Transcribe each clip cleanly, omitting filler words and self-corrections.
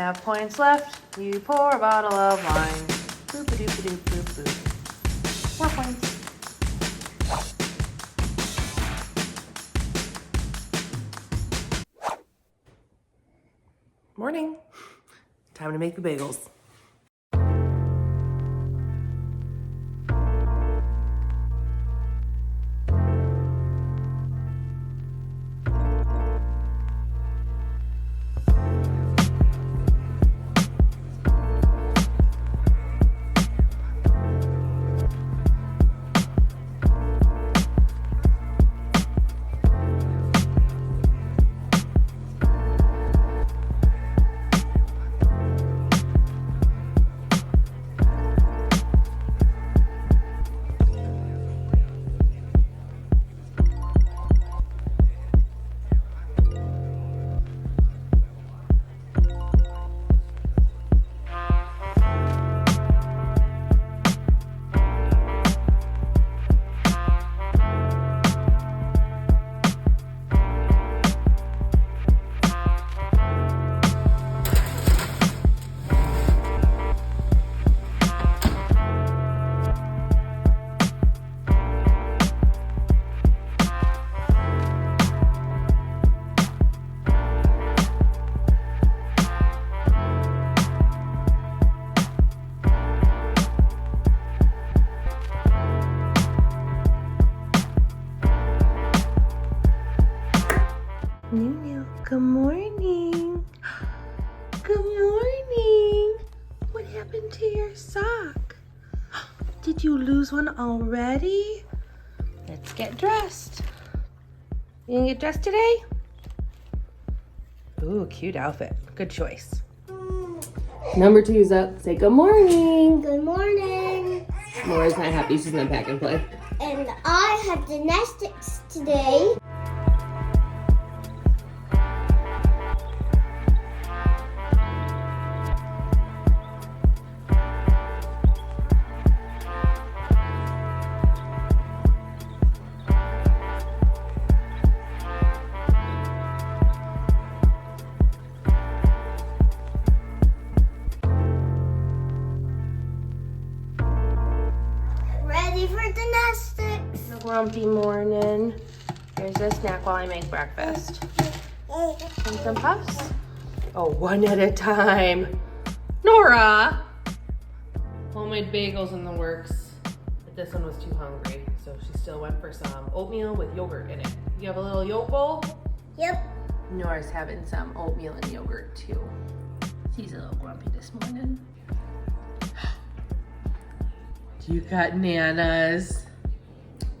have points left. You pour a bottle of wine. Boop-a-doop-a-doop-boop-boop. 4 points. Morning. Time to make the bagels. Good morning. Good morning. What happened to your sock? Did you lose one already? Let's get dressed. You gonna get dressed today? Ooh, cute outfit. Good choice. Number 2's up. Say good morning. Good morning. Laura's not happy. She's gonna pack and play. And I have gymnastics today. Ready for gymnastics. Grumpy morning. Here's a snack while I make breakfast. And some puffs. Oh, one at a time. Nora! Homemade bagels in the works. But this one was too hungry, so she still went for some oatmeal with yogurt in it. You have a little yolk bowl? Yep. Nora's having some oatmeal and yogurt too. She's a little grumpy this morning. You got nanas.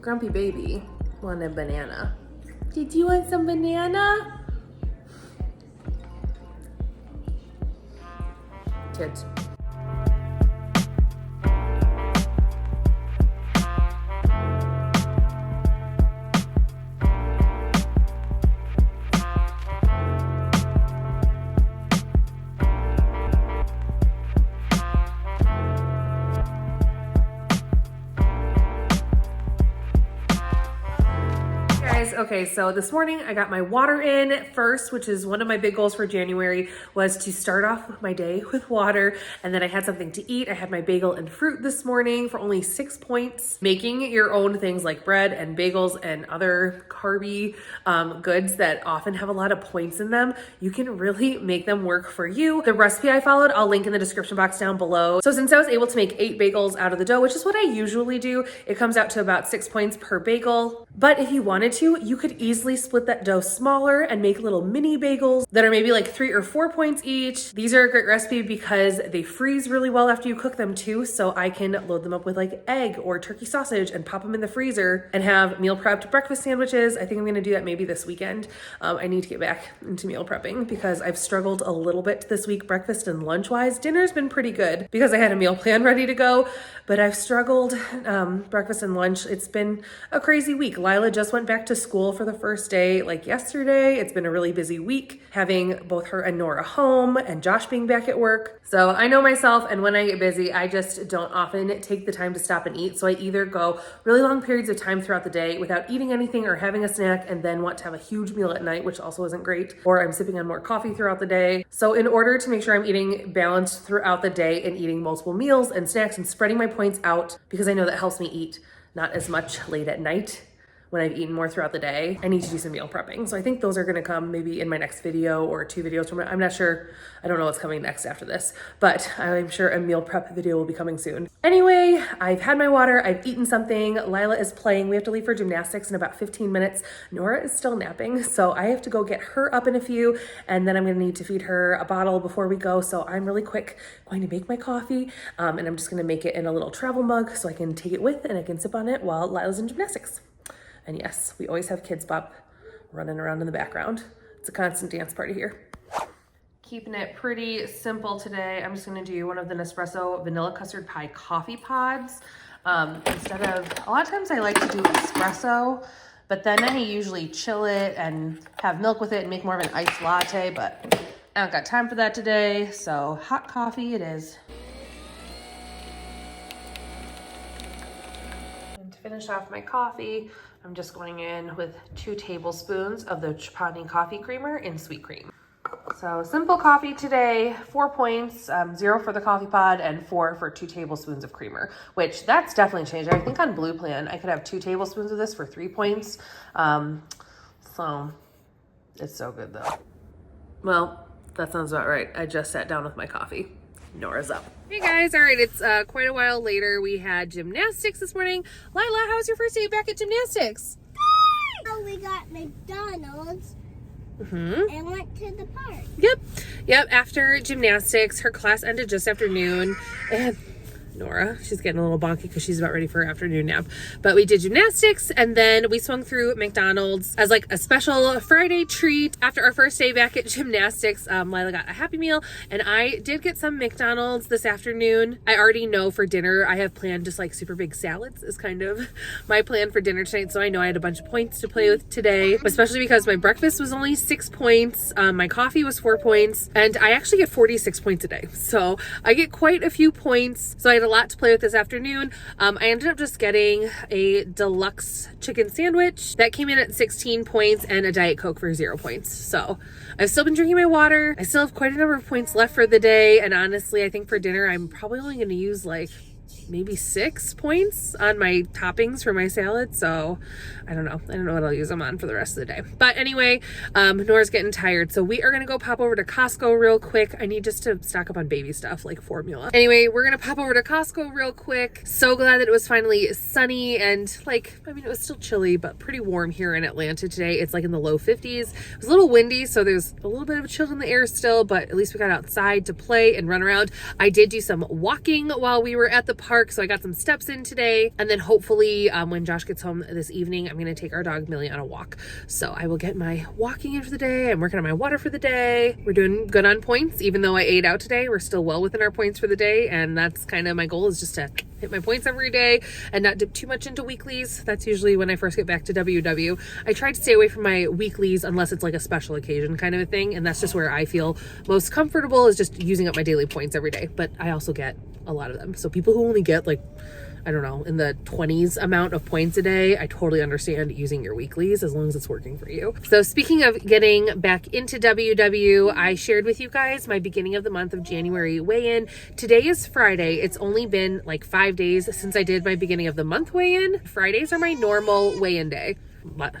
Grumpy baby wanted banana. Did you want some banana? Kids. Okay, so this morning I got my water in first, which is one of my big goals for January, was to start off my day with water. And then I had something to eat. I had my bagel and fruit this morning for only 6 points. Making your own things like bread and bagels and other carby goods that often have a lot of points in them, you can really make them work for you. The recipe I followed, I'll link in the description box down below. So since I was able to make 8 bagels out of the dough, which is what I usually do, it comes out to about 6 points per bagel. But if you wanted to, you could easily split that dough smaller and make little mini bagels that are maybe like 3 or 4 points each. These are a great recipe because they freeze really well after you cook them too. So I can load them up with like egg or turkey sausage and pop them in the freezer and have meal prepped breakfast sandwiches. I think I'm gonna do that maybe this weekend. I need to get back into meal prepping because I've struggled a little bit this week, breakfast and lunch wise. Dinner's been pretty good because I had a meal plan ready to go, but I've struggled breakfast and lunch. It's been a crazy week. Lila just went back to school for the first day like yesterday. It's been a really busy week having both her and Nora home and Josh being back at work. So I know myself, and when I get busy, I just don't often take the time to stop and eat. So I either go really long periods of time throughout the day without eating anything or having a snack and then want to have a huge meal at night, which also isn't great, or I'm sipping on more coffee throughout the day. So in order to make sure I'm eating balanced throughout the day and eating multiple meals and snacks and spreading my points out, because I know that helps me eat not as much late at night when I've eaten more throughout the day, I need to do some meal prepping. So I think those are gonna come maybe in my next video or 2 videos from it. I'm not sure. I don't know what's coming next after this, but I'm sure a meal prep video will be coming soon. Anyway, I've had my water, I've eaten something. Lila is playing. We have to leave for gymnastics in about 15 minutes. Nora is still napping, so I have to go get her up in a few, and then I'm gonna need to feed her a bottle before we go. So I'm really quick going to make my coffee, and I'm just gonna make it in a little travel mug so I can take it with and I can sip on it while Lila's in gymnastics. And yes, we always have Kids Bop running around in the background. It's a constant dance party here. Keeping it pretty simple today. I'm just gonna do one of the Nespresso vanilla custard pie coffee pods. Instead of, a lot of times I like to do espresso, but then I usually chill it and have milk with it and make more of an iced latte, but I don't got time for that today. So hot coffee it is. And to finish off my coffee, I'm just going in with 2 tablespoons of the Chobani coffee creamer in sweet cream. So simple coffee today, 4 points, 0 for the coffee pod and 4 for 2 tablespoons of creamer, which that's definitely changed. I think on Blue Plan, I could have 2 tablespoons of this for 3 points. So it's so good though. Well, that sounds about right. I just sat down with my coffee. Nora's up. Hey guys, all right, it's quite a while later. We had gymnastics this morning. Lila, how was your first day back at gymnastics? Oh, we got McDonald's and went to the park. Yep. After gymnastics, her class ended just after noon, and Nora, she's getting a little bonky because she's about ready for her afternoon nap. But we did gymnastics and then we swung through McDonald's as like a special Friday treat. After our first day back at gymnastics, Lila got a Happy Meal and I did get some McDonald's this afternoon. I already know for dinner, I have planned just like super big salads is kind of my plan for dinner tonight. So I know I had a bunch of points to play with today, especially because my breakfast was only 6 points. My coffee was 4 points and I actually get 46 points a day. So I get quite a few points. So I had a lot to play with this afternoon. I ended up just getting a deluxe chicken sandwich that came in at 16 points and a Diet Coke for 0 points. So I've still been drinking my water. I still have quite a number of points left for the day. And honestly, I think for dinner, I'm probably only going to use like maybe 6 points on my toppings for my salad. So I don't know what I'll use them on for the rest of the day. But anyway, Nora's getting tired. So we are going to go pop over to Costco real quick. I need just to stock up on baby stuff like formula. Anyway, we're going to pop over to Costco real quick. So glad that it was finally sunny and like, I mean, it was still chilly, but pretty warm here in Atlanta today. It's like in the low 50s. It was a little windy, so there's a little bit of a chill in the air still, but at least we got outside to play and run around. I did do some walking while we were at the park, so I got some steps in today. And then hopefully when Josh gets home this evening, I'm going to take our dog Millie on a walk. So I will get my walking in for the day. I'm working on my water for the day. We're doing good on points. Even though I ate out today, we're still well within our points for the day. And that's kind of my goal, is just to hit my points every day and not dip too much into weeklies. That's usually when I first get back to WW. I try to stay away from my weeklies unless it's like a special occasion kind of a thing. And that's just where I feel most comfortable, is just using up my daily points every day. But I also get a lot of them. So people who only get like, I don't know, in the 20s amount of points a day, I totally understand using your weeklies as long as it's working for you. So speaking of getting back into WW, I shared with you guys my beginning of the month of January weigh-in. Today is Friday. It's only been like 5 days since I did my beginning of the month weigh-in. Fridays are my normal weigh-in day.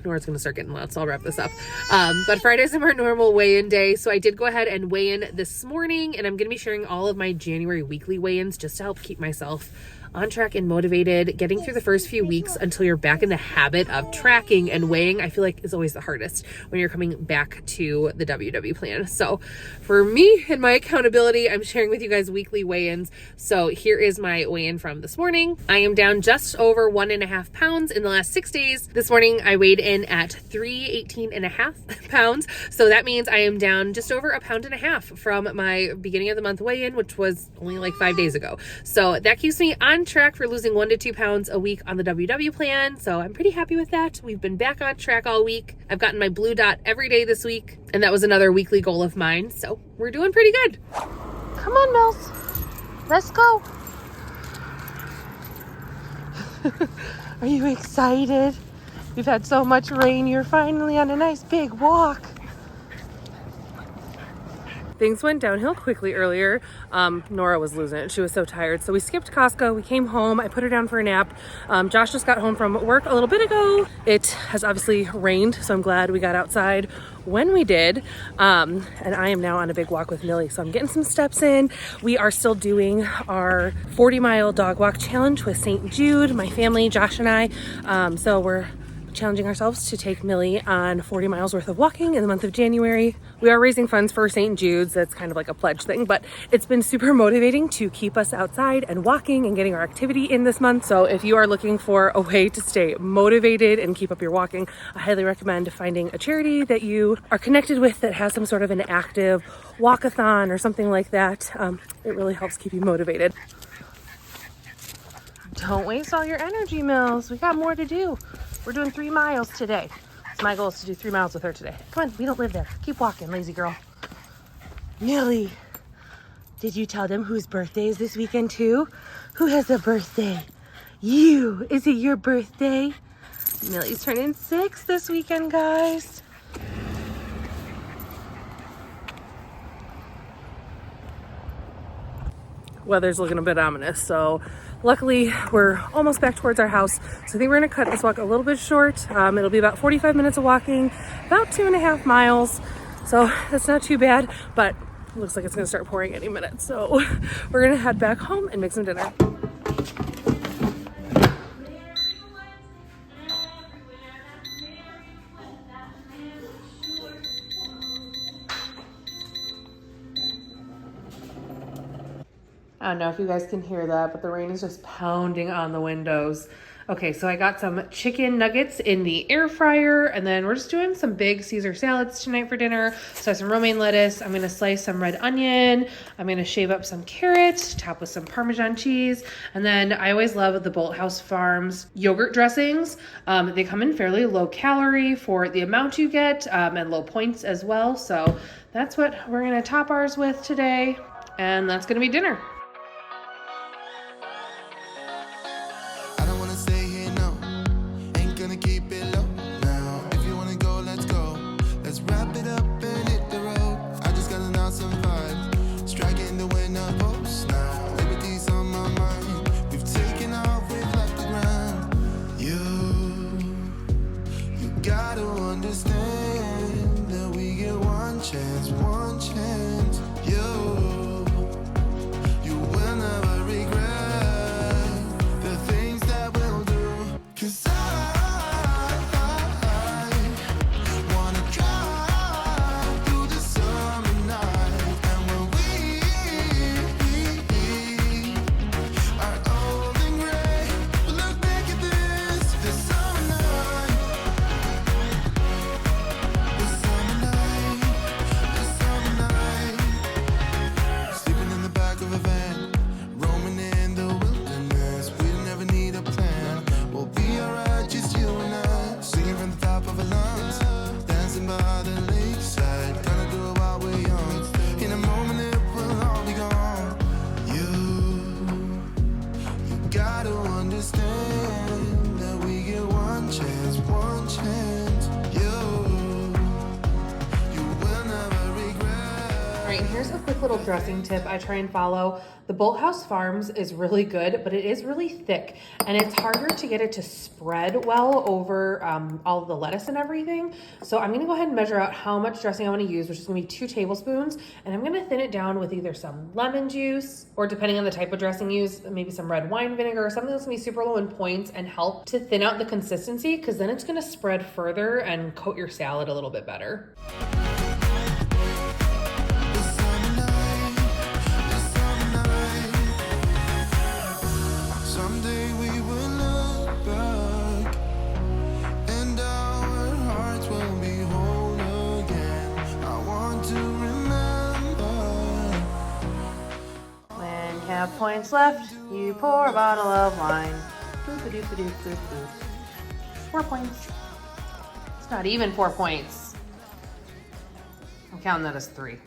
Nora's gonna start getting loud, so I'll wrap this up. But Fridays are our normal weigh-in day. So I did go ahead and weigh in this morning, and I'm gonna be sharing all of my January weekly weigh-ins just to help keep myself on track and motivated. Getting through the first few weeks until you're back in the habit of tracking and weighing, I feel like is always the hardest when you're coming back to the WW plan. So for me and my accountability, I'm sharing with you guys weekly weigh-ins. So here is my weigh-in from this morning. I am down just over 1.5 pounds in the last 6 days. This morning I I weighed in at 318.5 pounds. So that means I am down just over 1.5 pounds from my beginning of the month weigh-in, which was only like 5 days ago. So that keeps me on track for losing 1 to 2 pounds a week on the WW plan. So I'm pretty happy with that. We've been back on track all week. I've gotten my blue dot every day this week, and that was another weekly goal of mine. So we're doing pretty good. Come on, Mills. Let's go. Are you excited? We've had so much rain. You're finally on a nice big walk. Things went downhill quickly earlier. Nora was losing it. She was so tired. So we skipped Costco. We came home. I put her down for a nap. Josh just got home from work a little bit ago. It has obviously rained, so I'm glad we got outside when we did. And I am now on a big walk with Millie. So I'm getting some steps in. We are still doing our 40-mile dog walk challenge with St. Jude, my family, Josh and I. So we're challenging ourselves to take Millie on 40 miles worth of walking in the month of January. We are raising funds for St. Jude's. That's kind of like a pledge thing, but it's been super motivating to keep us outside and walking and getting our activity in this month. So if you are looking for a way to stay motivated and keep up your walking, I highly recommend finding a charity that you are connected with that has some sort of an active walkathon or something like that. It really helps keep you motivated. Don't waste all your energy, Mills. We got more to do. We're doing 3 miles today. So my goal is to do 3 miles with her today. Come on, we don't live there. Keep walking, lazy girl. Millie, did you tell them whose birthday is this weekend too? Who has a birthday? You. Is it your birthday? Millie's turning 6 this weekend, guys. Weather's looking a bit ominous, so luckily we're almost back towards our house. So I think we're gonna cut this walk a little bit short. It'll be about 45 minutes of walking, about 2.5 miles. So that's not too bad, but it looks like it's gonna start pouring any minute. So we're gonna head back home and make some dinner. I don't know if you guys can hear that, but the rain is just pounding on the windows. Okay, so I got some chicken nuggets in the air fryer, and then we're just doing some big Caesar salads tonight for dinner. So I have some romaine lettuce. I'm gonna slice some red onion. I'm gonna shave up some carrots, top with some Parmesan cheese. And then I always love the Bolthouse Farms yogurt dressings. They come in fairly low calorie for the amount you get, and low points as well. So that's what we're gonna top ours with today. And that's gonna be dinner. One chance, you will never regret the things that we'll do. 'Cause I wanna drive through the summer night, and when we are old and gray, we'll look back at this summer night, the summer night. Sleeping in the back of a van, roaming in the wilderness. We never need a plan. We'll be alright, just you and I. Singing from the top of our lungs, dancing by the lakeside. Gonna do it while we're young. In a moment it will all be gone. You gotta understand that we get one chance, one chance. You will never regret. All right, and here's a quick little dressing tip I try and follow. The Bolthouse Farms is really good, but it is really thick, and it's harder to get it to spread well over all of the lettuce and everything. So I'm gonna go ahead and measure out how much dressing I wanna use, which is gonna be 2 tablespoons, and I'm gonna thin it down with either some lemon juice, or depending on the type of dressing you use, maybe some red wine vinegar, or something that's gonna be super low in points and help to thin out the consistency, because then it's gonna spread further and coat your salad a little bit better. Someday we will look back and have points left. You pour a bottle of wine. Boop-a-doop-a-doop-boop-boop. 4 points. It's not even 4 points. I'm counting that as 3.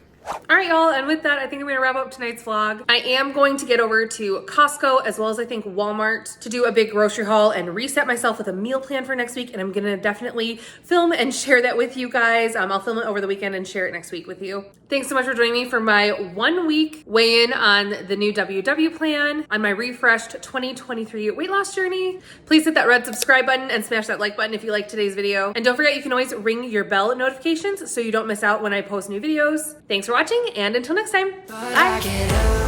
All right, y'all, and with that, I think I'm gonna wrap up tonight's vlog. I am going to get over to Costco as well as I think Walmart to do a big grocery haul and reset myself with a meal plan for next week, and I'm gonna definitely film and share that with you guys. I'll film it over the weekend and share it next week with you. Thanks so much for joining me for my 1 week weigh-in on the new WW plan, on my refreshed 2023 weight loss journey. Please hit that red subscribe button and smash that like button if you liked today's video. And don't forget, you can always ring your bell notifications so you don't miss out when I post new videos. Thanks for watching, and until next time, bye.